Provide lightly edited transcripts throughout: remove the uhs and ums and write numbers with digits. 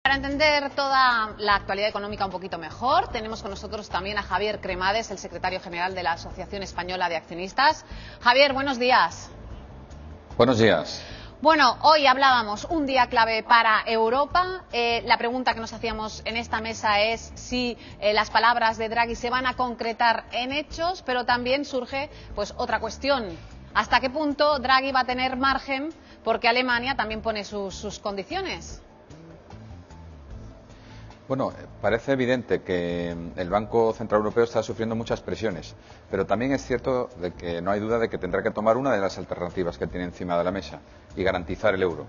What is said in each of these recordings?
Para entender toda la actualidad económica un poquito mejor, tenemos con nosotros también a Javier Cremades, el secretario general de la Asociación Española de Accionistas. Javier, buenos días. Buenos días. Bueno, hoy hablábamos un día clave para Europa. La pregunta que nos hacíamos en esta mesa es si las palabras de Draghi se van a concretar en hechos, pero también surge pues otra cuestión. ¿Hasta qué punto Draghi va a tener margen? Porque Alemania también pone sus condiciones. Bueno, parece evidente que el Banco Central Europeo está sufriendo muchas presiones, pero también es cierto de que no hay duda de que tendrá que tomar una de las alternativas que tiene encima de la mesa y garantizar el euro.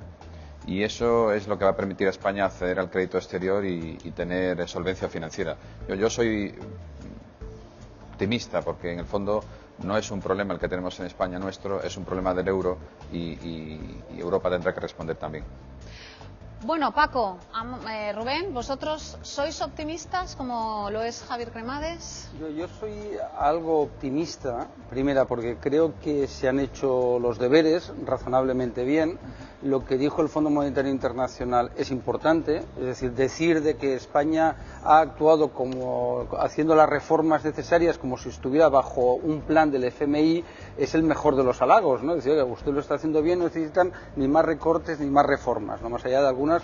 Y eso es lo que va a permitir a España acceder al crédito exterior y tener solvencia financiera. Yo soy optimista porque en el fondo no es un problema el que tenemos en España nuestro, es un problema del euro y Europa tendrá que responder también. Bueno, Paco, Rubén, ¿vosotros sois optimistas como lo es Javier Cremades? Yo soy algo optimista, primera porque creo que se han hecho los deberes razonablemente bien. Lo que dijo el Fondo Monetario Internacional es importante, es decir de que España ha actuado como haciendo las reformas necesarias como si estuviera bajo un plan del FMI es el mejor de los halagos, ¿no? Es decir, usted lo está haciendo bien, no necesitan ni más recortes ni más reformas, no más allá de algunas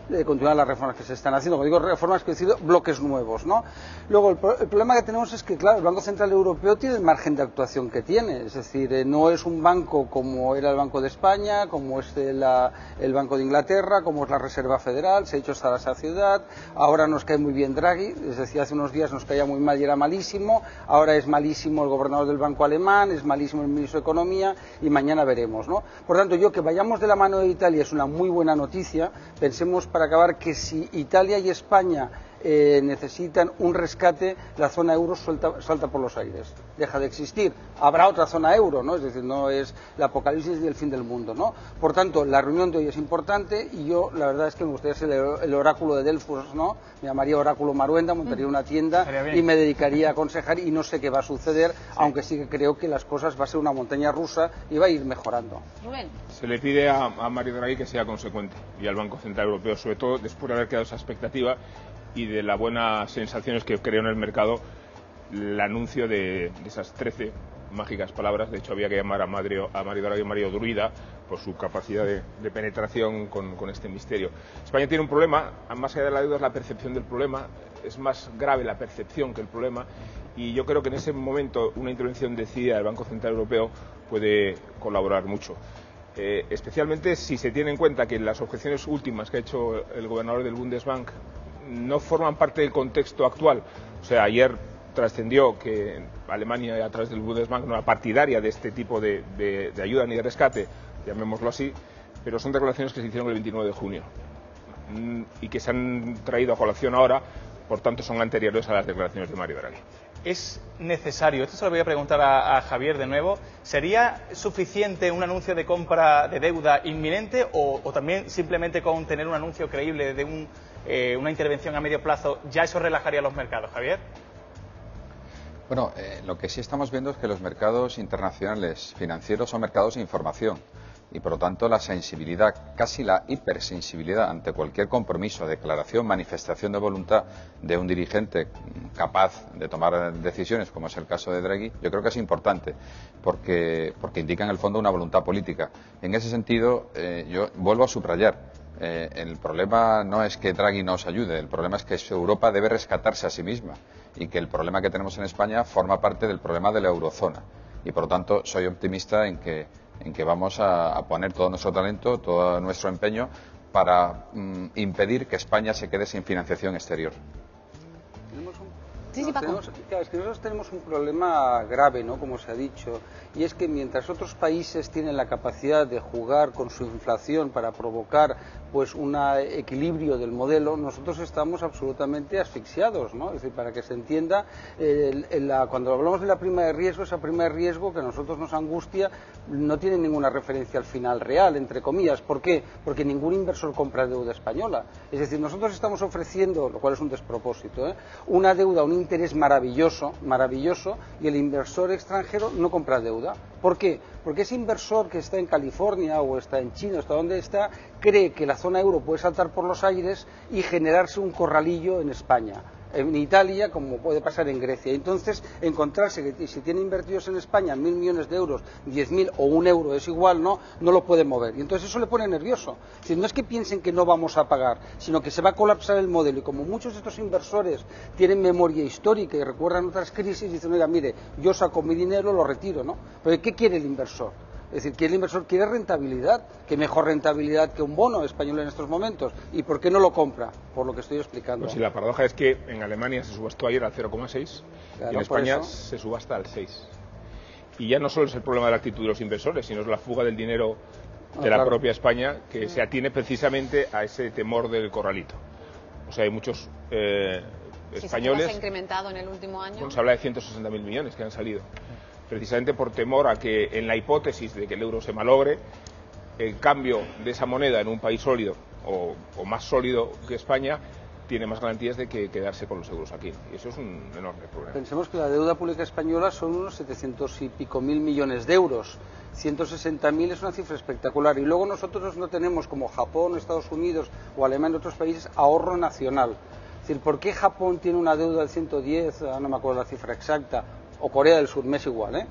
de continuar las reformas que se están haciendo. Como digo, reformas que he decidido, bloques nuevos, ¿no? Luego, el problema que tenemos es que, claro, el Banco Central Europeo tiene el margen de actuación que tiene. Es decir, no es un banco como era el Banco de España, como es el Banco de Inglaterra, como es la Reserva Federal, se ha hecho hasta la saciedad. Ahora nos cae muy bien Draghi, es decir, hace unos días nos caía muy mal y era malísimo. Ahora es malísimo el gobernador del Banco Alemán, es malísimo el ministro de Economía y mañana veremos, ¿no? Por tanto, que vayamos de la mano de Italia es una muy buena noticia. Pensemos para acabar que si Italia y España necesitan un rescate, la zona euro salta por los aires, deja de existir, habrá otra zona euro, ¿no? Es decir, no es el apocalipsis y el fin del mundo, ¿no? Por tanto, la reunión de hoy es importante y yo la verdad es que me gustaría ser el oráculo de Delfos, ¿no? Me llamaría oráculo Maruenda, montaría una tienda y me dedicaría a aconsejar y no sé qué va a suceder, aunque sí que creo que las cosas va a ser una montaña rusa y va a ir mejorando. Rubén. Se le pide a Mario Draghi que sea consecuente y al Banco Central Europeo, sobre todo después de haber quedado esa expectativa y de las buenas sensaciones que creó en el mercado el anuncio de esas 13 mágicas palabras. De hecho, había que llamar a Mario Draghi Mario Druida por su capacidad de penetración con este misterio. España tiene un problema, más allá de la deuda es la percepción del problema, es más grave la percepción que el problema, y yo creo que en ese momento una intervención decidida del Banco Central Europeo puede colaborar mucho. Especialmente si se tiene en cuenta que las objeciones últimas que ha hecho el gobernador del Bundesbank no forman parte del contexto actual. O sea, ayer trascendió que Alemania, a través del Bundesbank, no era partidaria de este tipo de ayuda ni de rescate, llamémoslo así, pero son declaraciones que se hicieron el 29 de junio y que se han traído a colación ahora, por tanto son anteriores a las declaraciones de Mario Draghi. Es necesario, esto se lo voy a preguntar a Javier de nuevo, ¿sería suficiente un anuncio de compra de deuda inminente o también simplemente con tener un anuncio creíble de una intervención a medio plazo ya eso relajaría los mercados, Javier? Bueno, lo que sí estamos viendo es que los mercados internacionales financieros son mercados de información y por lo tanto la sensibilidad, casi la hipersensibilidad ante cualquier compromiso, declaración, manifestación de voluntad de un dirigente capaz de tomar decisiones, como es el caso de Draghi, yo creo que es importante porque indica en el fondo una voluntad política. En ese sentido, yo vuelvo a subrayar. El problema no es que Draghi nos ayude, el problema es que Europa debe rescatarse a sí misma y que el problema que tenemos en España forma parte del problema de la eurozona y por lo tanto soy optimista en que vamos a poner todo nuestro talento, todo nuestro empeño para impedir que España se quede sin financiación exterior. Sí, Paco. Es que nosotros tenemos un problema grave, ¿no? Como se ha dicho, y es que mientras otros países tienen la capacidad de jugar con su inflación para provocar pues un equilibrio del modelo, nosotros estamos absolutamente asfixiados, ¿no? Es decir, para que se entienda, cuando hablamos de la prima de riesgo, esa prima de riesgo que a nosotros nos angustia no tiene ninguna referencia al final real, entre comillas. ¿Por qué? Porque ningún inversor compra deuda española. Es decir, nosotros estamos ofreciendo, lo cual es un despropósito, una deuda a un interés maravilloso, y el inversor extranjero no compra deuda. ¿Por qué? Porque ese inversor que está en California o está en China, hasta donde está, cree que la zona euro puede saltar por los aires y generarse un corralillo en España, en Italia, como puede pasar en Grecia. Entonces, encontrarse que si tiene invertidos en España 1.000 millones de euros, 10.000 o 1 euro es igual, no lo puede mover. Y entonces eso le pone nervioso. Es decir, no es que piensen que no vamos a pagar, sino que se va a colapsar el modelo. Y como muchos de estos inversores tienen memoria histórica y recuerdan otras crisis, dicen, oiga, mire, yo saco mi dinero, lo retiro, ¿no? Pero ¿qué quiere el inversor? Es decir, que el inversor quiere rentabilidad, que mejor rentabilidad que un bono español en estos momentos. ¿Y por qué no lo compra? Por lo que estoy explicando. Pues sí, la paradoja es que en Alemania se subastó ayer al 0,6 y en España se subasta al 6. Y ya no solo es el problema de la actitud de los inversores, sino es la fuga del dinero de la propia España, que se atiene precisamente a ese temor del corralito. O sea, hay muchos españoles... ¿Se ha incrementado en el último año? Bueno, se habla de 160.000 millones que han salido, precisamente por temor a que, en la hipótesis de que el euro se malogre, el cambio de esa moneda en un país sólido o más sólido que España tiene más garantías de que quedarse con los euros aquí. Y eso es un enorme problema. Pensemos que la deuda pública española son unos 700 y pico mil millones de euros. 160.000 es una cifra espectacular. Y luego nosotros no tenemos, como Japón, Estados Unidos o Alemania, otros países, ahorro nacional. Es decir, ¿por qué Japón tiene una deuda del 110, no me acuerdo la cifra exacta, o Corea del Sur, me es igual,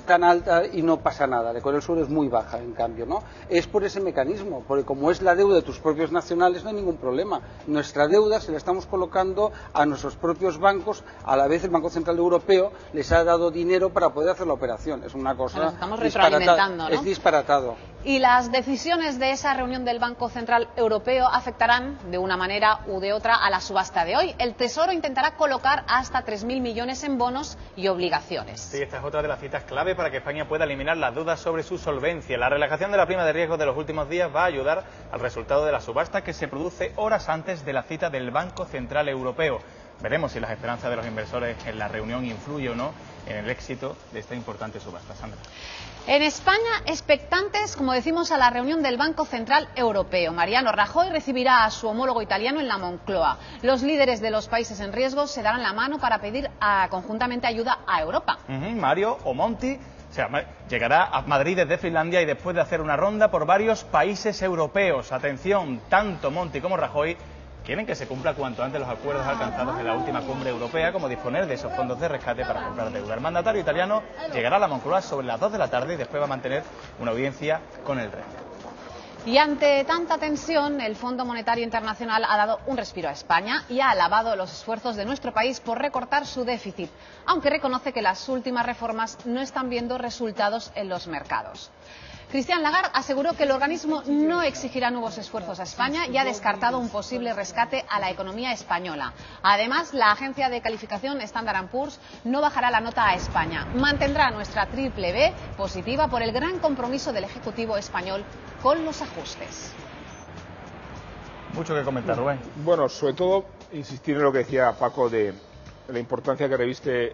tan alta y no pasa nada? De Corea del Sur es muy baja, en cambio, ¿no? Es por ese mecanismo, porque como es la deuda de tus propios nacionales, no hay ningún problema. Nuestra deuda se la estamos colocando a nuestros propios bancos, a la vez el Banco Central Europeo les ha dado dinero para poder hacer la operación. Es una cosa disparatada, ¿no? Es disparatado. Y las decisiones de esa reunión del Banco Central Europeo afectarán de una manera u de otra a la subasta de hoy. El Tesoro intentará colocar hasta 3.000 millones en bonos y obligaciones. Sí, esta es otra de las citas clave para que España pueda eliminar las dudas sobre su solvencia. La relajación de la prima de riesgo de los últimos días va a ayudar al resultado de la subasta, que se produce horas antes de la cita del Banco Central Europeo. Veremos si las esperanzas de los inversores en la reunión influyen o no en el éxito de esta importante subasta. Sandra. En España, expectantes, como decimos, a la reunión del Banco Central Europeo. Mariano Rajoy recibirá a su homólogo italiano en la Moncloa. Los líderes de los países en riesgo se darán la mano para pedir conjuntamente ayuda a Europa. Mario o Monti llegará a Madrid desde Finlandia y después de hacer una ronda por varios países europeos. Atención, tanto Monti como Rajoy quieren que se cumpla cuanto antes los acuerdos alcanzados en la última cumbre europea, como disponer de esos fondos de rescate para comprar deuda. El mandatario italiano llegará a la Moncloa sobre las 2 de la tarde y después va a mantener una audiencia con el rey. Y ante tanta tensión, el Fondo Monetario Internacional ha dado un respiro a España y ha alabado los esfuerzos de nuestro país por recortar su déficit, aunque reconoce que las últimas reformas no están viendo resultados en los mercados. Christine Lagarde aseguró que el organismo no exigirá nuevos esfuerzos a España y ha descartado un posible rescate a la economía española. Además, la agencia de calificación Standard & Poor's no bajará la nota a España. Mantendrá nuestra triple B positiva por el gran compromiso del Ejecutivo español con los ajustes. Mucho que comentar, Rubén. Bueno, sobre todo insistir en lo que decía Paco de la importancia que reviste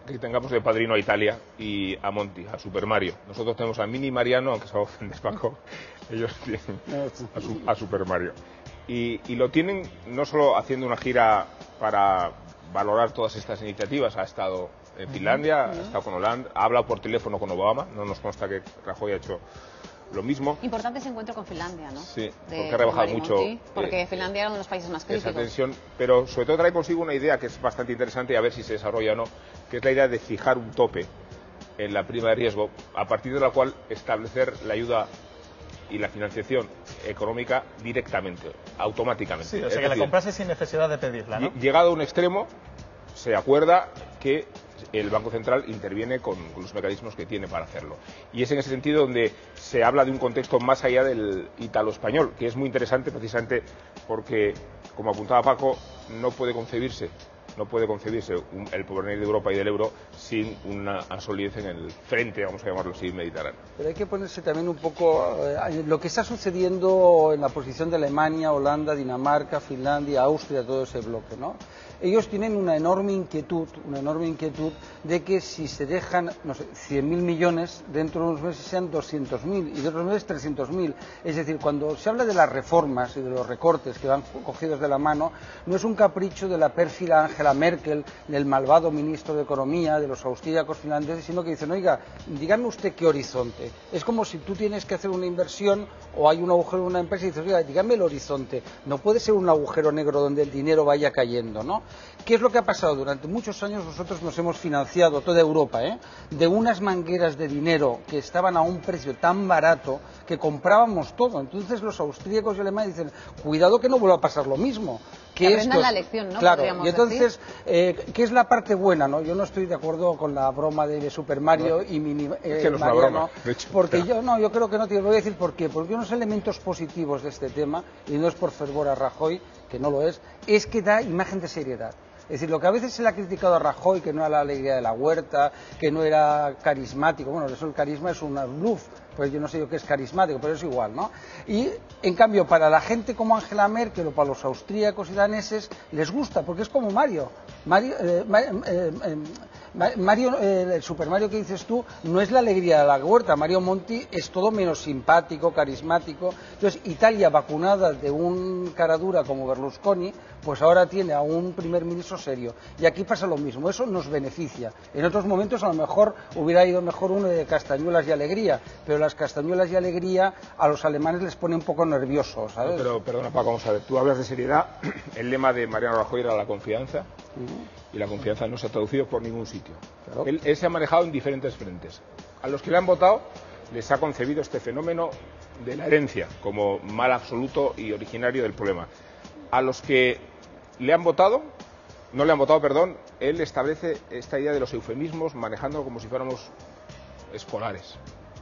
que tengamos de padrino a Italia y a Monti, a Super Mario. Nosotros tenemos a Mini Mariano, aunque se ofendes, Paco, ellos tienen a Super Mario. Y lo tienen no solo haciendo una gira para valorar todas estas iniciativas, ha estado en Finlandia, ha estado con Hollande, ha hablado por teléfono con Obama, no nos consta que Rajoy ha hecho lo mismo. Importante ese encuentro con Finlandia, ¿no? Sí, porque ha rebajado mucho. Porque Finlandia era uno de los países más críticos. Esa tensión, pero sobre todo trae consigo una idea que es bastante interesante y a ver si se desarrolla o no, que es la idea de fijar un tope en la prima de riesgo, a partir de la cual establecer la ayuda y la financiación económica directamente, automáticamente. Sí, o sea, que la comprase sin necesidad de pedirla, ¿no? Llegado a un extremo, se acuerda que el Banco Central interviene con los mecanismos que tiene para hacerlo. Y es en ese sentido donde se habla de un contexto más allá del ítalo-español, que es muy interesante precisamente porque, como apuntaba Paco, no puede concebirse el porvenir de Europa y del euro sin una solidez en el frente, vamos a llamarlo así, mediterráneo. Pero hay que ponerse también un poco lo que está sucediendo en la posición de Alemania, Holanda, Dinamarca, Finlandia, Austria, todo ese bloque, ¿no? ellos tienen una enorme inquietud de que si se dejan, no sé, 100.000 millones, dentro de unos meses sean 200.000 y de otros meses 300.000. Es decir, cuando se habla de las reformas y de los recortes que van cogidos de la mano, no es un capricho de la pérfida Angela Merkel, del malvado ministro de Economía, de los austríacos finlandeses, sino que dicen, oiga, dígame usted qué horizonte. Es como si tú tienes que hacer una inversión o hay un agujero en una empresa y dices, oiga, dígame el horizonte. No puede ser un agujero negro donde el dinero vaya cayendo, ¿no? ¿Qué es lo que ha pasado? Durante muchos años nosotros nos hemos financiado, toda Europa, de unas mangueras de dinero que estaban a un precio tan barato que comprábamos todo. Entonces los austríacos y alemanes dicen, cuidado que no vuelva a pasar lo mismo. Que aprendan la lección, ¿no? Claro, y entonces, ¿qué es la parte buena, no? Yo no estoy de acuerdo con la broma de Super Mario y Mini es que no es una Mario, broma, ¿no? de hecho, Porque yo creo que no, te lo voy a decir por qué. Porque unos elementos positivos de este tema, y no es por fervor a Rajoy, que no lo es que da imagen de seriedad. Es decir, lo que a veces se le ha criticado a Rajoy, que no era la alegría de la huerta, que no era carismático, bueno, eso el carisma es un bluff, pues yo no sé yo qué es carismático, pero es igual, ¿no? Y, en cambio, para la gente como Angela Merkel o para los austríacos y daneses, les gusta, porque es como Mario. El Super Mario que dices tú no es la alegría de la huerta. Mario Monti es todo menos simpático, carismático. Entonces, Italia, vacunada de un cara dura como Berlusconi, pues ahora tiene a un primer ministro serio. Y aquí pasa lo mismo, eso nos beneficia. En otros momentos a lo mejor hubiera ido mejor uno de castañuelas y alegría, pero las castañuelas y alegría a los alemanes les pone un poco nerviosos, ¿sabes? Pero perdona, Paco, vamos a ver, tú hablas de seriedad, el lema de Mariano Rajoy era la confianza, y la confianza no se ha traducido por ningún sitio. Claro. Él se ha manejado en diferentes frentes. A los que le han votado les ha concebido este fenómeno de la herencia como mal absoluto y originario del problema. A los que le han votado, no le han votado, perdón, él establece esta idea de los eufemismos manejando como si fuéramos escolares,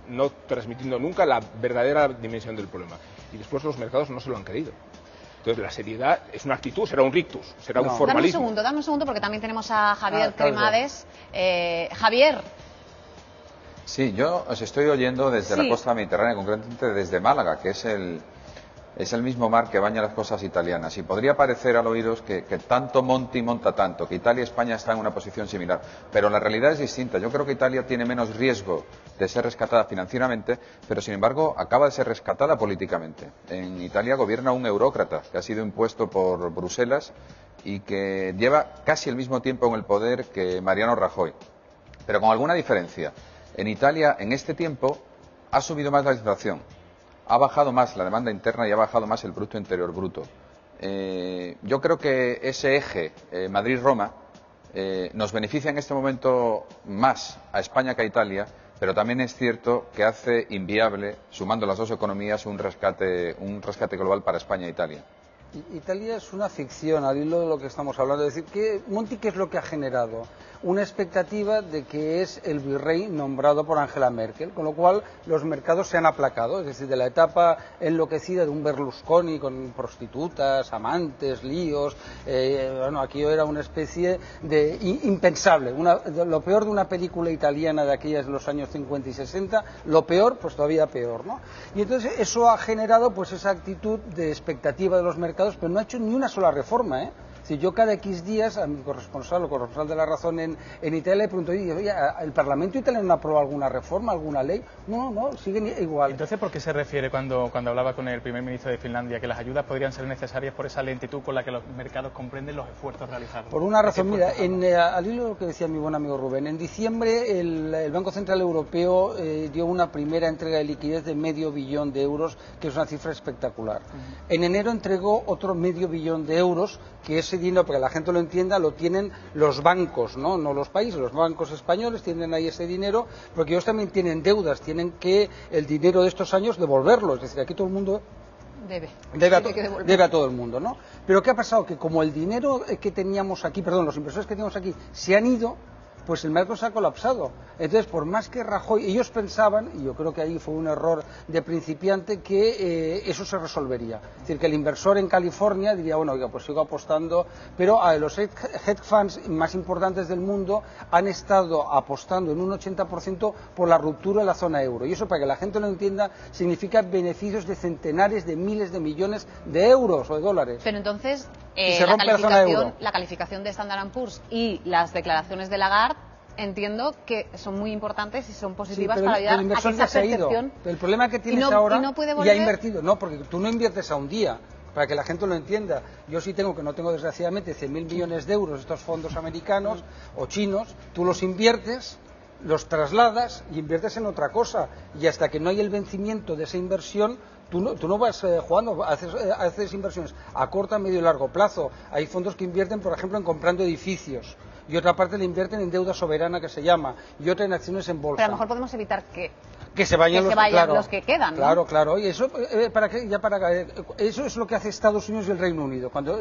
no transmitiendo nunca la verdadera dimensión del problema. Y después los mercados no se lo han creído. Entonces la seriedad es una actitud, será un rictus, será un formalismo. Dame un segundo porque también tenemos a Javier Cremades. Javier. Sí, yo os estoy oyendo desde la costa mediterránea, concretamente desde Málaga, que es el mismo mar que baña las costas italianas. Y podría parecer al oíros que tanto Monti monta tanto, que Italia y España están en una posición similar. Pero la realidad es distinta. Yo creo que Italia tiene menos riesgo de ser rescatada financieramente, pero sin embargo acaba de ser rescatada políticamente. En Italia gobierna un eurócrata que ha sido impuesto por Bruselas y que lleva casi el mismo tiempo en el poder que Mariano Rajoy. Pero con alguna diferencia. En Italia, en este tiempo, ha subido más la inflación. Ha bajado más la demanda interna y ha bajado más el Producto Interior Bruto. Yo creo que ese eje Madrid-Roma nos beneficia en este momento más a España que a Italia, pero también es cierto que hace inviable, sumando las dos economías, un rescate global para España e Italia. Italia es una ficción, al hilo de lo que estamos hablando. Es decir, que Monti, ¿qué es lo que ha generado? Una expectativa de que es el virrey nombrado por Angela Merkel, con lo cual los mercados se han aplacado. Es decir, de la etapa enloquecida de un Berlusconi con prostitutas, amantes, líos, bueno, aquí era una especie de impensable. Lo peor de una película italiana de aquellas de los años 50 y 60, lo peor, pues todavía peor, ¿no? Y entonces eso ha generado pues esa actitud de expectativa de los mercados, pero no ha hecho ni una sola reforma, ¿eh? Si yo cada X días a mi corresponsal de La Razón en Italia le pregunto, oye, ¿el Parlamento italiano no aprobó alguna reforma, alguna ley? No, siguen igual. Entonces, ¿por qué se refiere cuando hablaba con el primer ministro de Finlandia que las ayudas podrían ser necesarias por esa lentitud con la que los mercados comprenden los esfuerzos realizados? Por una razón, mira, al hilo de lo que decía mi buen amigo Rubén, en diciembre el Banco Central Europeo dio una primera entrega de liquidez de $500 millón de euros, que es una cifra espectacular. En enero entregó otro $500 millón de euros, que ese dinero, para que la gente lo entienda, lo tienen los bancos, no los países. Los bancos españoles tienen ahí ese dinero, porque ellos también tienen deudas, tienen que el dinero de estos años devolverlo. Es decir, aquí todo el mundo debe a todo el mundo, ¿no? Pero ¿qué ha pasado? Que como el dinero que teníamos aquí, los inversores que teníamos aquí se han ido, pues el mercado se ha colapsado. Entonces, por más que Rajoy, ellos pensaban, y yo creo que ahí fue un error de principiante, que eso se resolvería. Es decir, que el inversor en California diría, bueno, oiga, pues sigo apostando, pero los hedge funds más importantes del mundo han estado apostando en un 80% por la ruptura de la zona euro. Y eso, para que la gente lo entienda, significa beneficios de centenares de miles de millones de euros o de dólares. Pero entonces, la calificación de Standard & Poor's y las declaraciones de Lagarde, entiendo que son muy importantes y son positivas para ayudar a que esa percepción... El problema que tienes ahora, y ha invertido, no, porque tú no inviertes a un día, para que la gente lo entienda. Yo sí tengo, que no tengo desgraciadamente, 100.000 millones de euros, estos fondos americanos o chinos, tú los inviertes, los trasladas y inviertes en otra cosa, y hasta que no hay el vencimiento de esa inversión, tú no vas jugando, haces inversiones a corto, medio y largo plazo. Hay fondos que invierten, por ejemplo, en comprando edificios, y otra parte le invierten en deuda soberana, que se llama, y otra en acciones en bolsa. Pero a lo mejor podemos evitar que se vayan los que quedan, ¿no? Claro, y eso eso es lo que hace Estados Unidos y el Reino Unido. Cuando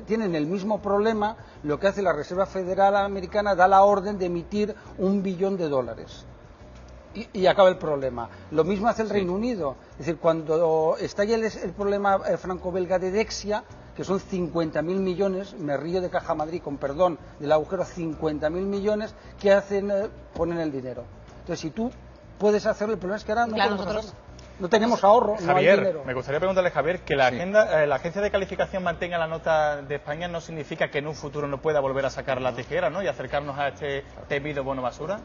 tienen el mismo problema, lo que hace la Reserva Federal Americana, da la orden de emitir $1 billón. Y acaba el problema. Lo mismo hace el Reino Unido. Es decir, cuando estalla el problema franco-belga de Dexia, que son 50.000 millones, me río de Caja Madrid, con perdón, del agujero, 50.000 millones, ¿qué hacen? Ponen el dinero. Entonces, si tú puedes hacerlo, el problema es que ahora no tenemos ahorro, Javier, no hay dinero. Me gustaría preguntarle, Javier, que la agencia de calificación mantenga la nota de España no significa que en un futuro no pueda volver a sacar la tijera, ¿no?, y acercarnos a este temido bono basura.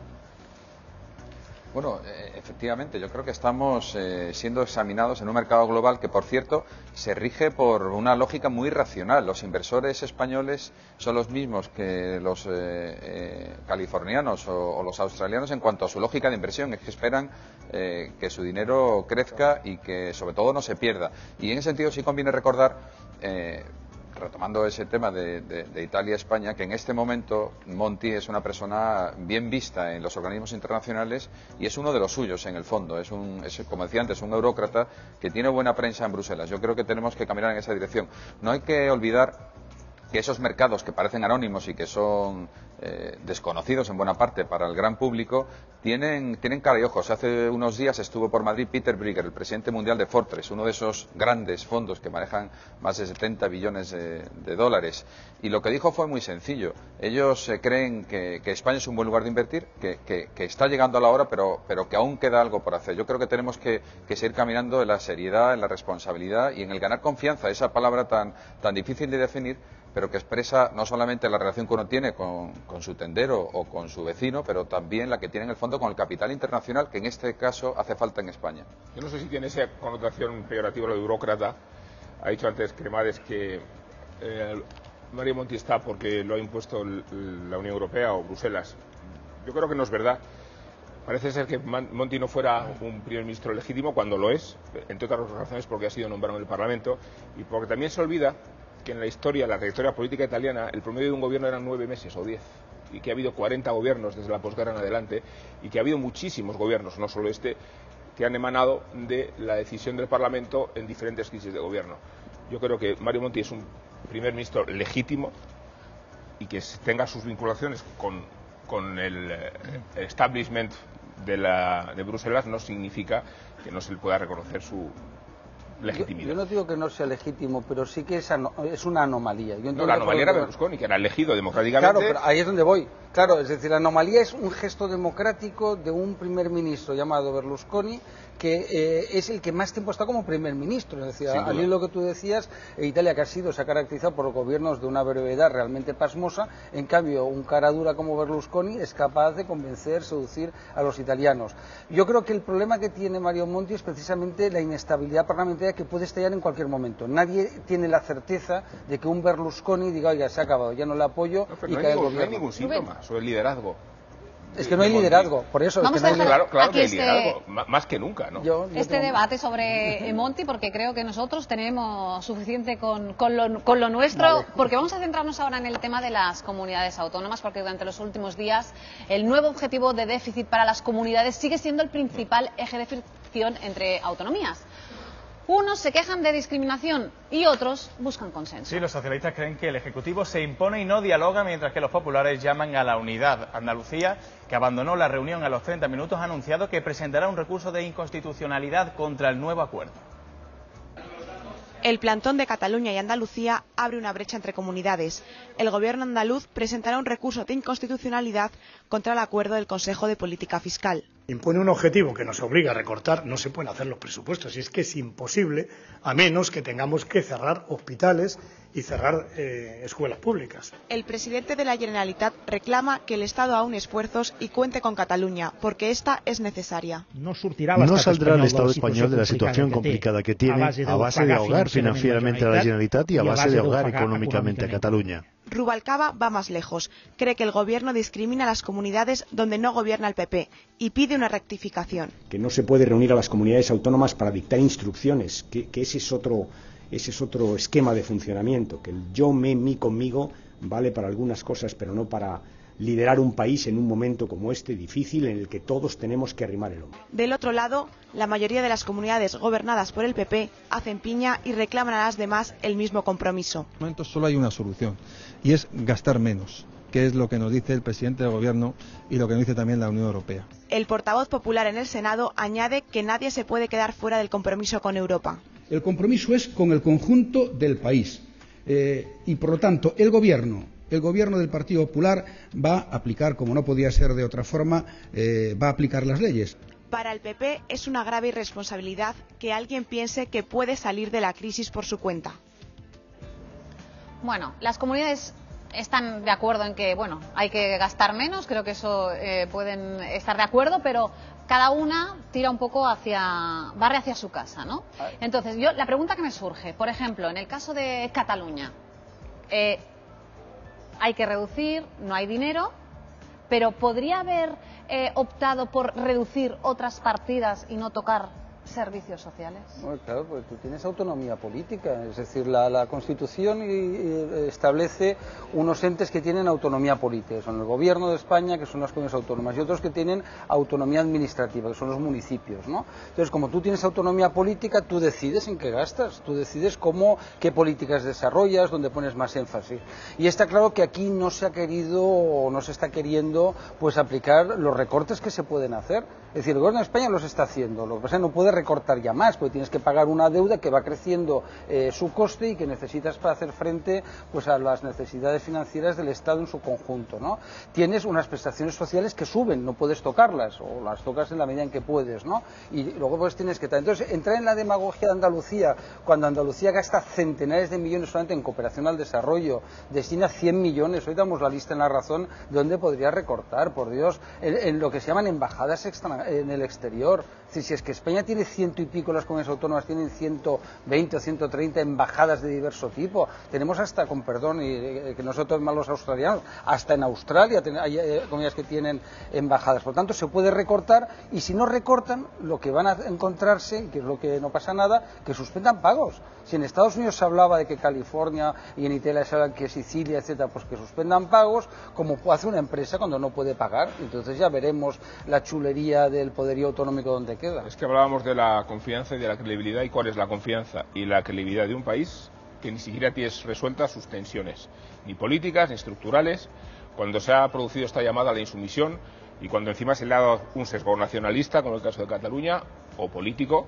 Bueno, efectivamente, yo creo que estamos siendo examinados en un mercado global que, por cierto, se rige por una lógica muy racional. Los inversores españoles son los mismos que los californianos o los australianos en cuanto a su lógica de inversión. Es que esperan que su dinero crezca y que, sobre todo, no se pierda. Y en ese sentido sí conviene recordar, retomando ese tema de Italia-España, que en este momento Monti es una persona bien vista en los organismos internacionales y es uno de los suyos en el fondo. Es, como decía antes, un eurócrata que tiene buena prensa en Bruselas. Yo creo que tenemos que caminar en esa dirección. No hay que olvidar que esos mercados que parecen anónimos y que son desconocidos en buena parte para el gran público, tienen cara y ojos. Hace unos días estuvo por Madrid Peter Briger, el presidente mundial de Fortress, uno de esos grandes fondos que manejan más de 70 billones de dólares. Y lo que dijo fue muy sencillo. Ellos creen que España es un buen lugar de invertir, que está llegando a la hora, pero que aún queda algo por hacer. Yo creo que tenemos que seguir caminando en la seriedad, en la responsabilidad y en el ganar confianza, esa palabra tan difícil de definir, pero que expresa no solamente la relación que uno tiene con su tendero o con su vecino, pero también la que tiene en el fondo con el capital internacional, que en este caso hace falta en España. Yo no sé si tiene esa connotación peyorativa lo de burócrata. Ha dicho antes Cremades que Mario Monti está porque lo ha impuesto la Unión Europea o Bruselas. Yo creo que no es verdad. Parece ser que Monti no fuera un primer ministro legítimo cuando lo es, entre otras razones porque ha sido nombrado en el Parlamento y porque también se olvida que en la trayectoria política italiana, el promedio de un gobierno eran 9 meses o 10, y que ha habido 40 gobiernos desde la posguerra en adelante, y que ha habido muchísimos gobiernos, no solo este, que han emanado de la decisión del Parlamento en diferentes crisis de gobierno. Yo creo que Mario Monti es un primer ministro legítimo y que tenga sus vinculaciones con el establishment de Bruselas no significa que no se le pueda reconocer su legitimidad. Yo no digo que no sea legítimo, pero sí que es una anomalía. No, la anomalía era Berlusconi, que era elegido democráticamente. Claro, pero ahí es donde voy. Claro, es decir, la anomalía es un gesto democrático de un primer ministro llamado Berlusconi, que es el que más tiempo está como primer ministro. Es decir, al hilo lo que tú decías, Italia, que se ha caracterizado por gobiernos de una brevedad realmente pasmosa, en cambio, un cara dura como Berlusconi es capaz de convencer, seducir a los italianos. Yo creo que el problema que tiene Mario Monti es precisamente la inestabilidad parlamentaria, que puede estallar en cualquier momento. Nadie tiene la certeza de que un Berlusconi diga, oiga, se ha acabado, ya no le apoyo, y cae el gobierno. No hay ningún síntoma sobre el liderazgo. Es que no hay liderazgo, por eso. Vamos es que no hay claro que hay liderazgo, más que nunca, ¿no? Este debate sobre Monti, porque creo que nosotros tenemos suficiente con lo nuestro, vale. Porque vamos a centrarnos ahora en el tema de las comunidades autónomas, porque durante los últimos días el nuevo objetivo de déficit para las comunidades sigue siendo el principal eje de fricción entre autonomías. Unos se quejan de discriminación y otros buscan consenso. Sí, los socialistas creen que el Ejecutivo se impone y no dialoga, mientras que los populares llaman a la unidad. Andalucía, que abandonó la reunión a los 30 minutos, ha anunciado que presentará un recurso de inconstitucionalidad contra el nuevo acuerdo. El plantón de Cataluña y Andalucía abre una brecha entre comunidades. El gobierno andaluz presentará un recurso de inconstitucionalidad contra el acuerdo del Consejo de Política Fiscal. Impone un objetivo que nos obliga a recortar, no se pueden hacer los presupuestos, y es que es imposible, a menos que tengamos que cerrar hospitales y cerrar escuelas públicas. El presidente de la Generalitat reclama que el Estado aúne esfuerzos y cuente con Cataluña, porque esta es necesaria. No saldrà l'Estat espanyol de la situació complicada que tiene a base de ahogar financieramente a la Generalitat y a base de ahogar económicamente a Cataluña. Rubalcaba va más lejos. Cree que el gobierno discrimina a las comunidades donde no gobierna el PP y pide una rectificación. Que no se puede reunir a las comunidades autónomas para dictar instrucciones, que ese es otro esquema de funcionamiento, que el yo, me, mí, conmigo vale para algunas cosas, pero no para liderar un país en un momento como este, difícil, en el que todos tenemos que arrimar el hombro. Del otro lado, la mayoría de las comunidades gobernadas por el PP hacen piña y reclaman a las demás el mismo compromiso. En este momento solo hay una solución, y es gastar menos, que es lo que nos dice el presidente del Gobierno y lo que nos dice también la Unión Europea. El portavoz popular en el Senado añade que nadie se puede quedar fuera del compromiso con Europa. El compromiso es con el conjunto del país y, por lo tanto, el Gobierno del Partido Popular va a aplicar, como no podía ser de otra forma, va a aplicar las leyes. Para el PP es una grave irresponsabilidad que alguien piense que puede salir de la crisis por su cuenta. Bueno, las comunidades están de acuerdo en que, bueno, hay que gastar menos, creo que eso pueden estar de acuerdo, pero cada una tira un poco barre hacia su casa, ¿no? Entonces, la pregunta que me surge, por ejemplo, en el caso de Cataluña, hay que reducir, no hay dinero, pero ¿podría haber optado por reducir otras partidas y no tocar servicios sociales? Bueno, claro, porque tú tienes autonomía política, es decir, la Constitución establece unos entes que tienen autonomía política, son el Gobierno de España, que son las comunidades autónomas, y otros que tienen autonomía administrativa, que son los municipios, ¿no? Entonces, como tú tienes autonomía política, tú decides en qué gastas, tú decides qué políticas desarrollas, dónde pones más énfasis. Y está claro que aquí no se ha querido o no se está queriendo pues aplicar los recortes que se pueden hacer. Es decir, el Gobierno de España los está haciendo, lo que pasa es que no puede recortar ya más, porque tienes que pagar una deuda que va creciendo su coste y que necesitas para hacer frente pues a las necesidades financieras del Estado en su conjunto, ¿no? Tienes unas prestaciones sociales que suben, no puedes tocarlas, o las tocas en la medida en que puedes, ¿no? Y luego pues tienes que... Entonces, entrar en la demagogia de Andalucía, cuando Andalucía gasta centenares de millones solamente en cooperación al desarrollo, destina 100 millones, hoy damos la lista en La Razón de dónde podría recortar, por Dios, en lo que se llaman embajadas en el exterior. Es decir, si es que España tiene 100 y pico, las comunidades autónomas tienen 120 o 130 embajadas de diverso tipo. Tenemos hasta, con perdón, y que nosotros más los australianos, hasta en Australia hay comunidades que tienen embajadas. Por lo tanto, se puede recortar, y si no recortan, lo que van a encontrarse, que es lo que no pasa nada, que suspendan pagos. Si en Estados Unidos se hablaba de que California y en Italia se habla que Sicilia, etcétera, pues que suspendan pagos, como hace una empresa cuando no puede pagar. Entonces ya veremos la chulería del poderío autonómico donde queda. Es que hablábamos de la confianza y de la credibilidad, y cuál es la confianza y la credibilidad de un país que ni siquiera tienes resueltas sus tensiones, ni políticas, ni estructurales, cuando se ha producido esta llamada a la insumisión y cuando encima se le ha dado un sesgo nacionalista, como el caso de Cataluña, o político,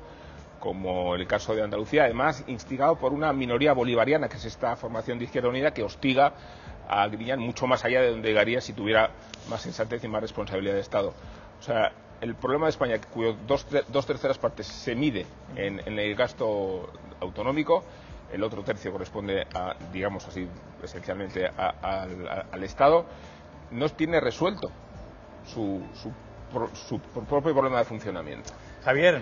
como el caso de Andalucía, además instigado por una minoría bolivariana, que es esta formación de Izquierda Unida, que hostiga a Griñán mucho más allá de donde llegaría si tuviera más sensatez y más responsabilidad de Estado. O sea, el problema de España, cuyo dos terceras partes se mide en el gasto autonómico, el otro tercio corresponde a, digamos así, esencialmente al Estado, no tiene resuelto su propio problema de funcionamiento. Javier,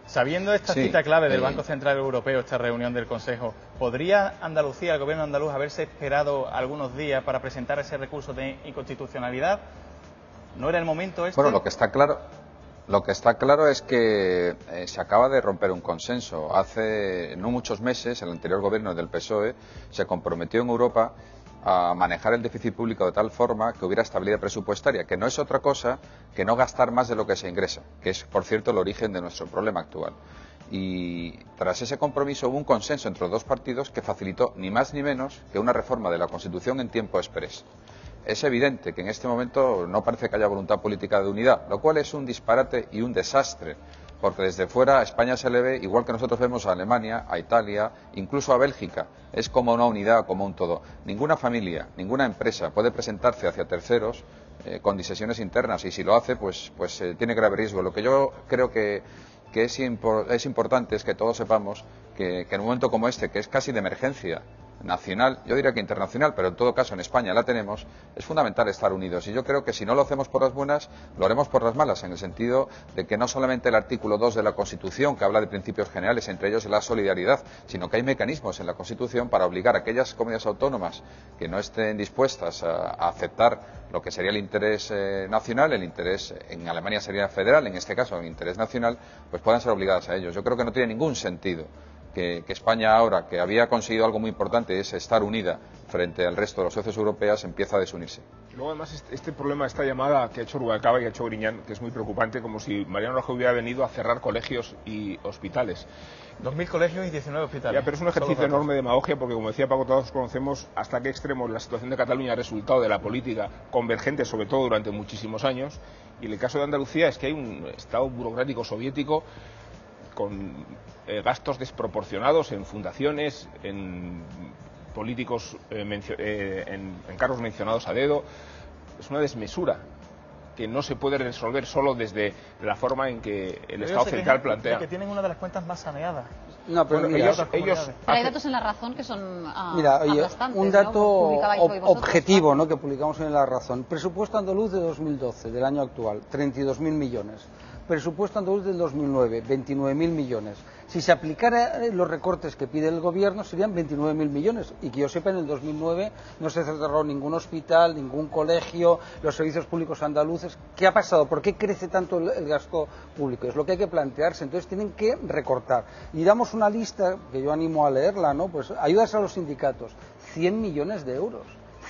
sabiendo esta cita clave del sí. Banco Central Europeo, esta reunión del Consejo, ¿podría Andalucía, el gobierno andaluz, haberse esperado algunos días para presentar ese recurso de inconstitucionalidad? ¿No era el momento este? Bueno, lo que está claro es que se acaba de romper un consenso. Hace no muchos meses, el anterior gobierno del PSOE se comprometió en Europa a manejar el déficit público de tal forma que hubiera estabilidad presupuestaria, que no es otra cosa que no gastar más de lo que se ingresa, que es, por cierto, el origen de nuestro problema actual. Y tras ese compromiso hubo un consenso entre los dos partidos que facilitó ni más ni menos que una reforma de la Constitución en tiempo expreso. Es evidente que en este momento no parece que haya voluntad política de unidad, lo cual es un disparate y un desastre, porque desde fuera a España se le ve, igual que nosotros vemos a Alemania, a Italia, incluso a Bélgica, es como una unidad, como un todo. Ninguna familia, ninguna empresa puede presentarse hacia terceros con disensiones internas, y si lo hace, pues tiene grave riesgo. Lo que yo creo que es importante es que todos sepamos que en un momento como este, que es casi de emergencia, nacional, yo diría que internacional, pero en todo caso en España la tenemos, es fundamental estar unidos. Y yo creo que si no lo hacemos por las buenas, lo haremos por las malas, en el sentido de que no solamente el artículo 2 de la Constitución, que habla de principios generales, entre ellos la solidaridad, sino que hay mecanismos en la Constitución para obligar a aquellas comunidades autónomas que no estén dispuestas a aceptar lo que sería el interés nacional, el interés en Alemania sería federal, en este caso el interés nacional, pues puedan ser obligadas a ellos. Yo creo que no tiene ningún sentido que España ahora, que había conseguido algo muy importante, es estar unida frente al resto de los socios europeos, empieza a desunirse. Luego, además, este problema, esta llamada que ha hecho Rubalcaba y ha hecho Griñán, que es muy preocupante, como si Mariano Rajoy hubiera venido a cerrar colegios y hospitales. 2.000 colegios y 19 hospitales. Ya, pero es un ejercicio enorme de demagogia, porque, como decía Paco, todos conocemos hasta qué extremo la situación de Cataluña ha resultado de la política convergente, sobre todo durante muchísimos años. Y en el caso de Andalucía es que hay un Estado burocrático soviético con gastos desproporcionados en fundaciones, en políticos, en cargos mencionados a dedo. Es una desmesura que no se puede resolver solo desde la forma en que el Estado central plantea. Que tienen una de las cuentas más saneadas. No, pero bueno, mira, ellos pero hay datos en La Razón que son mira, oye, un dato ¿no? objetivo, ¿no?, que publicamos en La Razón. Presupuesto andaluz de 2012, del año actual, 32.000 millones. Presupuesto andaluz del 2009, 29.000 millones. Si se aplicaran los recortes que pide el gobierno, serían 29.000 millones. Y que yo sepa, en el 2009 no se cerró ningún hospital, ningún colegio, los servicios públicos andaluces. ¿Qué ha pasado? ¿Por qué crece tanto el gasto público? Es lo que hay que plantearse. Entonces tienen que recortar. Y damos una lista, que yo animo a leerla, ¿no? Pues ayudas a los sindicatos, 100 millones de euros.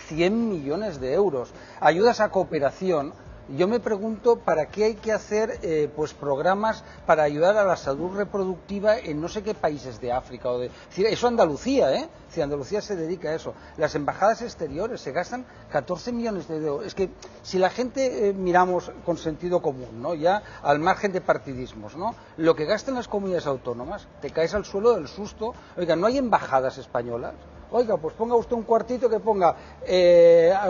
100 millones de euros. Ayudas a cooperación. Yo me pregunto para qué hay que hacer pues programas para ayudar a la salud reproductiva en no sé qué países de África o de... Es decir, eso Andalucía, si Andalucía se dedica a eso. Las embajadas exteriores se gastan 14 millones de euros. Es que si la gente miramos con sentido común, ¿no?, ya al margen de partidismos, ¿no?, lo que gastan las comunidades autónomas, te caes al suelo del susto. Oiga, ¿no hay embajadas españolas? Oiga, pues ponga usted un cuartito que ponga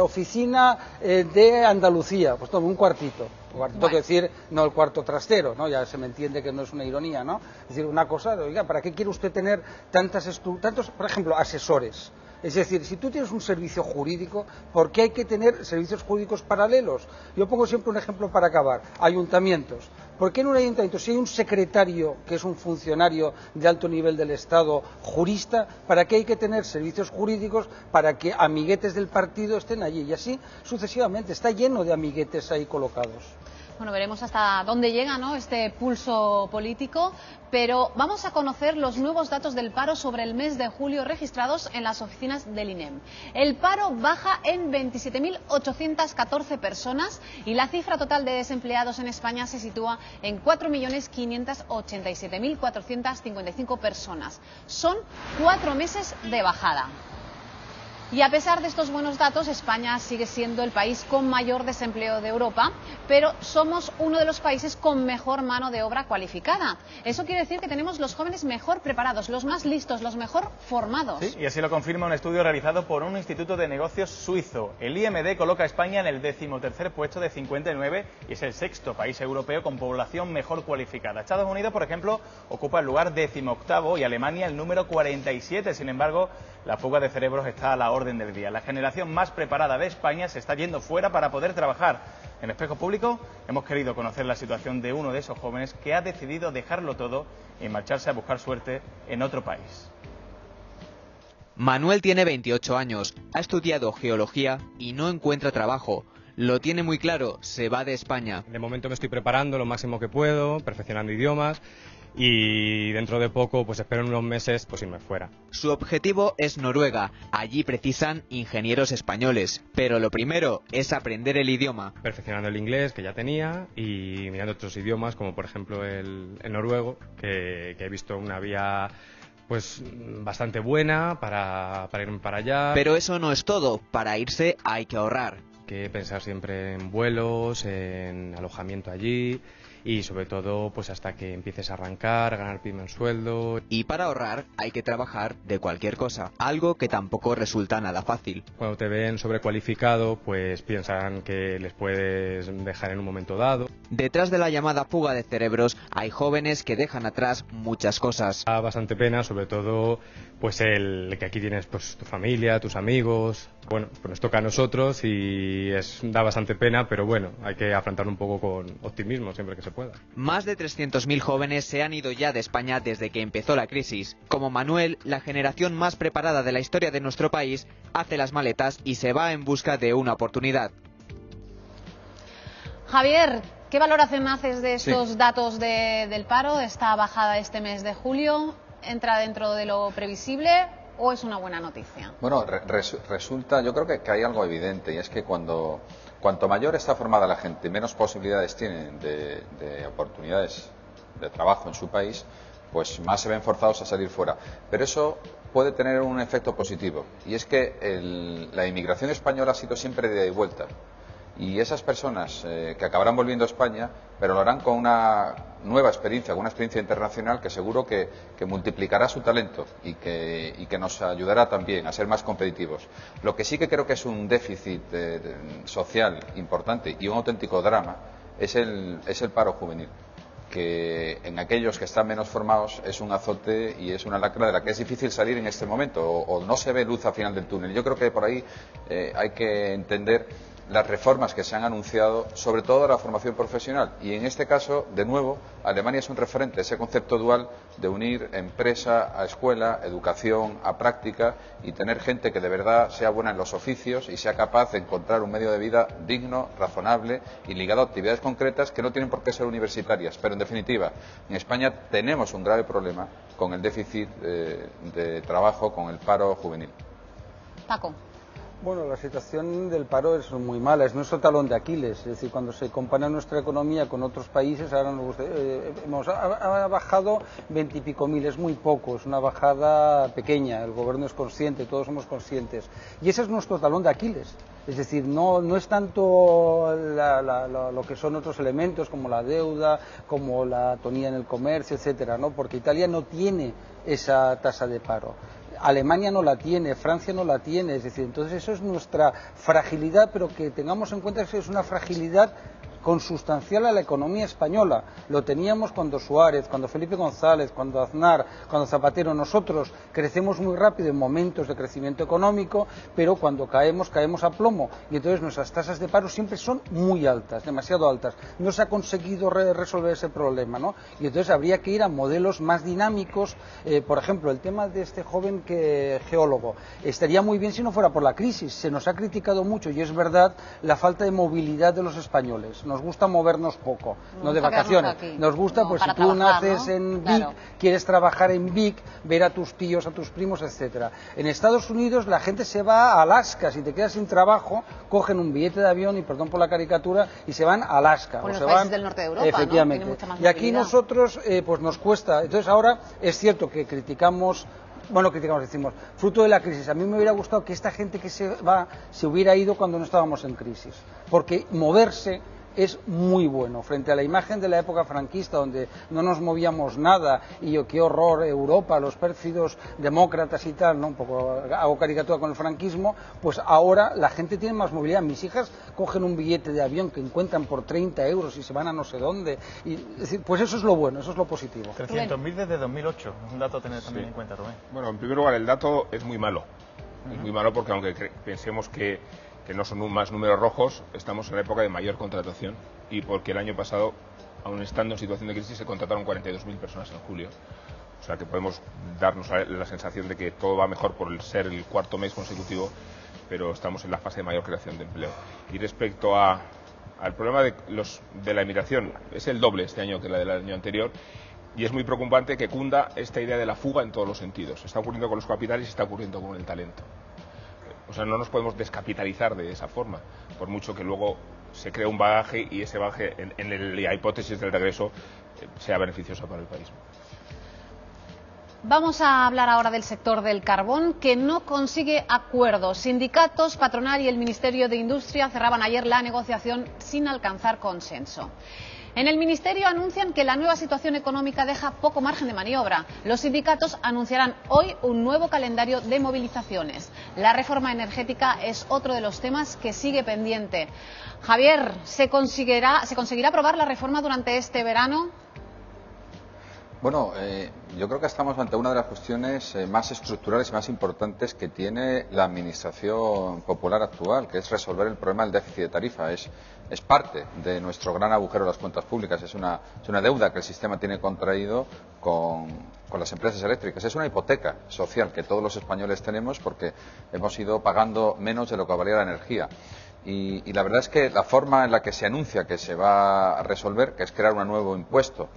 oficina de Andalucía, pues tome un cuartito. Cuartito, que decir, no el cuarto trastero, ¿no? Ya se me entiende que no es una ironía, ¿no? Es decir, una cosa, oiga, ¿para qué quiere usted tener tantos, por ejemplo, asesores? Es decir, si tú tienes un servicio jurídico, ¿por qué hay que tener servicios jurídicos paralelos? Yo pongo siempre un ejemplo para acabar. Ayuntamientos. ¿Por qué en un ayuntamiento, si hay un secretario que es un funcionario de alto nivel del Estado, jurista, para qué hay que tener servicios jurídicos para que amiguetes del partido estén allí? Y así sucesivamente. Está lleno de amiguetes ahí colocados. Bueno, veremos hasta dónde llega, ¿no?, este pulso político, pero vamos a conocer los nuevos datos del paro sobre el mes de julio registrados en las oficinas del INEM. El paro baja en 27.814 personas y la cifra total de desempleados en España se sitúa en 4.587.455 personas. Son 4 meses de bajada. Y a pesar de estos buenos datos, España sigue siendo el país con mayor desempleo de Europa, pero somos uno de los países con mejor mano de obra cualificada. Eso quiere decir que tenemos los jóvenes mejor preparados, los más listos, los mejor formados. Sí, y así lo confirma un estudio realizado por un instituto de negocios suizo. El IMD coloca a España en el 13º puesto de 59 y es el 6º país europeo con población mejor cualificada. Estados Unidos, por ejemplo, ocupa el lugar 18º y Alemania el número 47. Sin embargo, la fuga de cerebros está a la orden del día. La generación más preparada de España se está yendo fuera para poder trabajar. En Espejo Público hemos querido conocer la situación de uno de esos jóvenes que ha decidido dejarlo todo y marcharse a buscar suerte en otro país. Manuel tiene 28 años, ha estudiado geología y no encuentra trabajo. Lo tiene muy claro, se va de España. De momento me estoy preparando lo máximo que puedo, perfeccionando idiomas. Y dentro de poco, pues espero en unos meses, pues irme fuera. Su objetivo es Noruega. Allí precisan ingenieros españoles. Pero lo primero es aprender el idioma. Perfeccionando el inglés, que ya tenía, y mirando otros idiomas, como por ejemplo el noruego, que he visto una vía pues bastante buena para irme para allá. Pero eso no es todo. Para irse hay que ahorrar. Hay que pensar siempre en vuelos, en alojamiento allí. y sobre todo pues hasta que empieces a arrancar, a ganar primer sueldo. Y para ahorrar hay que trabajar de cualquier cosa, algo que tampoco resulta nada fácil. Cuando te ven sobrecualificado, pues piensan que les puedes dejar en un momento dado. Detrás de la llamada fuga de cerebros hay jóvenes que dejan atrás muchas cosas. Da bastante pena, sobre todo pues el que aquí tienes pues tu familia, tus amigos. Bueno, pues nos toca a nosotros y da bastante pena, pero bueno, hay que afrontarlo un poco con optimismo siempre que se pueda. Más de 300.000 jóvenes se han ido ya de España desde que empezó la crisis. Como Manuel, la generación más preparada de la historia de nuestro país, hace las maletas y se va en busca de una oportunidad. Javier, ¿qué valoración haces de estos datos del paro? Esta bajada este mes de julio, ¿entra dentro de lo previsible o es una buena noticia? Bueno, resulta, yo creo que hay algo evidente, y es que cuanto mayor está formada la gente, menos posibilidades tienen de oportunidades de trabajo en su país, pues más se ven forzados a salir fuera. Pero eso puede tener un efecto positivo, y es que la inmigración española ha sido siempre de ida y vuelta. Y esas personas que acabarán volviendo a España, pero lo harán con una nueva experiencia, con una experiencia internacional que seguro que multiplicará su talento y que nos ayudará también a ser más competitivos. Lo que sí que creo que es un déficit social importante y un auténtico drama es el paro juvenil, que en aquellos que están menos formados es un azote y es una lacra de la que es difícil salir en este momento, o no se ve luz al final del túnel. Yo creo que por ahí hay que entender las reformas que se han anunciado, sobre todo la formación profesional. Y en este caso, de nuevo, Alemania es un referente, ese concepto dual de unir empresa a escuela, educación a práctica, y tener gente que de verdad sea buena en los oficios y sea capaz de encontrar un medio de vida digno, razonable y ligado a actividades concretas que no tienen por qué ser universitarias. Pero en definitiva, en España tenemos un grave problema con el déficit de trabajo, con el paro juvenil. Paco. Bueno, la situación del paro es muy mala, es nuestro talón de Aquiles. Es decir, cuando se compara nuestra economía con otros países, ahora ha bajado 20 y pico mil, es muy poco, es una bajada pequeña, el gobierno es consciente, todos somos conscientes. Y ese es nuestro talón de Aquiles. Es decir, no es tanto lo que son otros elementos como la deuda, como la atonía en el comercio, etcétera, ¿no? Porque Italia no tiene esa tasa de paro. Alemania no la tiene, Francia no la tiene, es decir, entonces eso es nuestra fragilidad, pero que tengamos en cuenta que es una fragilidad consustancial a la economía española. Lo teníamos cuando Suárez, cuando Felipe González, cuando Aznar, cuando Zapatero. Nosotros crecemos muy rápido en momentos de crecimiento económico, pero cuando caemos a plomo, y entonces nuestras tasas de paro siempre son muy altas, demasiado altas. No se ha conseguido resolver ese problema, ¿no? Y entonces habría que ir a modelos más dinámicos. Por ejemplo, el tema de este joven geólogo estaría muy bien si no fuera por la crisis. Se nos ha criticado mucho, y es verdad, la falta de movilidad de los españoles. Nos gusta movernos poco, no de vacaciones. Nos gusta, pues si tú naces en Vic, quieres trabajar en Vic, ver a tus tíos, a tus primos, etcétera. En Estados Unidos la gente se va a Alaska, si te quedas sin trabajo, cogen un billete de avión, y perdón por la caricatura, y se van a Alaska. Con los países del norte de Europa, efectivamente, ¿no? Tiene mucha más y aquí movilidad. nosotros pues nos cuesta. Entonces ahora es cierto que criticamos, decimos, fruto de la crisis. A mí me hubiera gustado que esta gente que se va se hubiera ido cuando no estábamos en crisis, porque moverse es muy bueno, frente a la imagen de la época franquista, donde no nos movíamos nada, y qué horror Europa, los pérfidos demócratas y tal, ¿no? Un poco hago caricatura con el franquismo. Pues ahora la gente tiene más movilidad. Mis hijas cogen un billete de avión que encuentran por 30 euros y se van a no sé dónde, y, es decir, pues eso es lo bueno, eso es lo positivo. 300.000 desde 2008, un dato a tener también en cuenta, Rubén. Bueno, en primer lugar, el dato es muy malo. Es muy malo porque, aunque pensemos que no son más números rojos, estamos en la época de mayor contratación, y porque el año pasado, aun estando en situación de crisis, se contrataron 42.000 personas en julio. O sea que podemos darnos la sensación de que todo va mejor por ser el cuarto mes consecutivo, pero estamos en la fase de mayor creación de empleo. Y respecto al problema de la emigración, es el doble este año que la del año anterior, y es muy preocupante que cunda esta idea de la fuga en todos los sentidos. Está ocurriendo con los capitales y está ocurriendo con el talento. O sea, no nos podemos descapitalizar de esa forma, por mucho que luego se cree un bagaje, y ese bagaje, en la hipótesis del regreso, sea beneficioso para el país. Vamos a hablar ahora del sector del carbón, que no consigue acuerdos. Sindicatos, patronal y el Ministerio de Industria cerraban ayer la negociación sin alcanzar consenso. En el Ministerio anuncian que la nueva situación económica deja poco margen de maniobra. Los sindicatos anunciarán hoy un nuevo calendario de movilizaciones. La reforma energética es otro de los temas que sigue pendiente. Javier, ¿se conseguirá aprobar la reforma durante este verano? Bueno, yo creo que estamos ante una de las cuestiones más estructurales y más importantes que tiene la Administración popular actual, que es resolver el problema del déficit de tarifa. Es parte de nuestro gran agujero de las cuentas públicas, es una deuda que el sistema tiene contraído con las empresas eléctricas. Es una hipoteca social que todos los españoles tenemos porque hemos ido pagando menos de lo que valía la energía. Y la verdad es que la forma en la que se anuncia que se va a resolver, que es crear un nuevo impuesto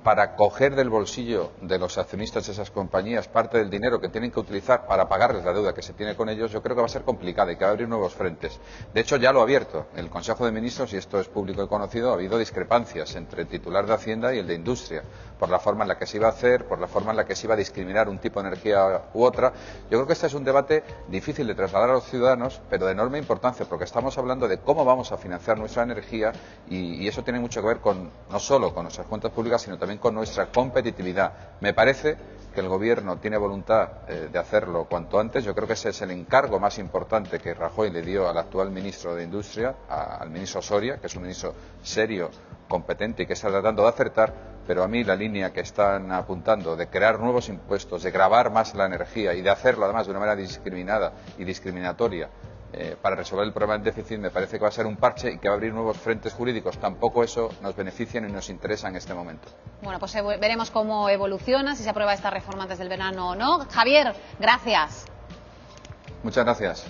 para coger del bolsillo de los accionistas de esas compañías parte del dinero que tienen que utilizar para pagarles la deuda que se tiene con ellos, yo creo que va a ser complicada y que va a abrir nuevos frentes. De hecho, ya lo ha abierto el Consejo de Ministros, y esto es público y conocido. Ha habido discrepancias entre el titular de Hacienda y el de Industria por la forma en la que se iba a hacer, por la forma en la que se iba a discriminar un tipo de energía u otra. Yo creo que este es un debate difícil de trasladar a los ciudadanos, pero de enorme importancia, porque estamos hablando de cómo vamos a financiar nuestra energía, y eso tiene mucho que ver no solo con nuestras cuentas públicas, sino también con nuestra competitividad. Me parece que el Gobierno tiene voluntad de hacerlo cuanto antes. Yo creo que ese es el encargo más importante que Rajoy le dio al actual ministro de Industria, al ministro Soria, que es un ministro serio, competente y que está tratando de acertar, pero a mí la línea que están apuntando de crear nuevos impuestos, de gravar más la energía y de hacerlo además de una manera discriminada y discriminatoria para resolver el problema del déficit, me parece que va a ser un parche y que va a abrir nuevos frentes jurídicos. Tampoco eso nos beneficia ni nos interesa en este momento. Bueno, pues veremos cómo evoluciona, si se aprueba esta reforma antes del verano o no. Javier, gracias. Muchas gracias.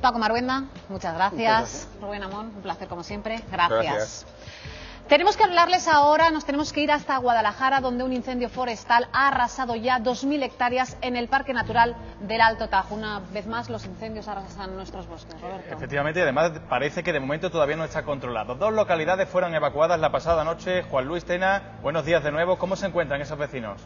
Paco Maruenda, muchas gracias. Rubén Amón, un placer como siempre. Gracias. Tenemos que hablarles ahora, nos tenemos que ir hasta Guadalajara, donde un incendio forestal ha arrasado ya 2.000 hectáreas en el Parque Natural del Alto Tajo. Una vez más, los incendios arrasan nuestros bosques, Roberto. Efectivamente, y además parece que de momento todavía no está controlado. 2 localidades fueron evacuadas la pasada noche. Juan Luis Tena, buenos días de nuevo. ¿Cómo se encuentran esos vecinos?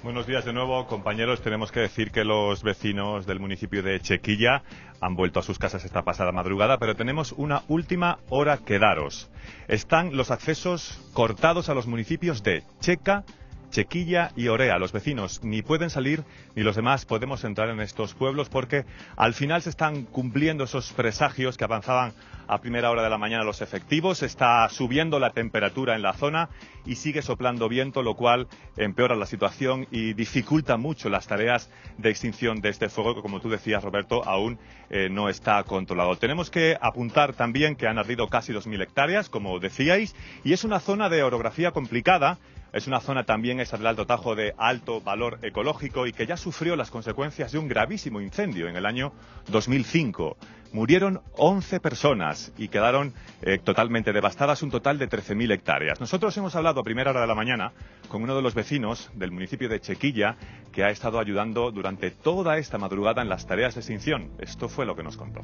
Buenos días de nuevo, compañeros. Tenemos que decir que los vecinos del municipio de Chequilla han vuelto a sus casas esta pasada madrugada, pero tenemos una última hora que daros. Están los accesos cortados a los municipios de Checa, Chequilla y Orea. Los vecinos ni pueden salir ni los demás podemos entrar en estos pueblos porque al final se están cumpliendo esos presagios que avanzaban a primera hora de la mañana los efectivos. Está subiendo la temperatura en la zona y sigue soplando viento, lo cual empeora la situación y dificulta mucho las tareas de extinción de este fuego que, como tú decías, Roberto, aún no está controlado. Tenemos que apuntar también que han ardido casi 2.000 hectáreas, como decíais, y es una zona de orografía complicada. Es una zona también, esa del Alto Tajo, de alto valor ecológico y que ya sufrió las consecuencias de un gravísimo incendio en el año 2005. Murieron 11 personas y quedaron totalmente devastadas un total de 13.000 hectáreas. Nosotros hemos hablado a primera hora de la mañana con uno de los vecinos del municipio de Chequilla que ha estado ayudando durante toda esta madrugada en las tareas de extinción. Esto fue lo que nos contó.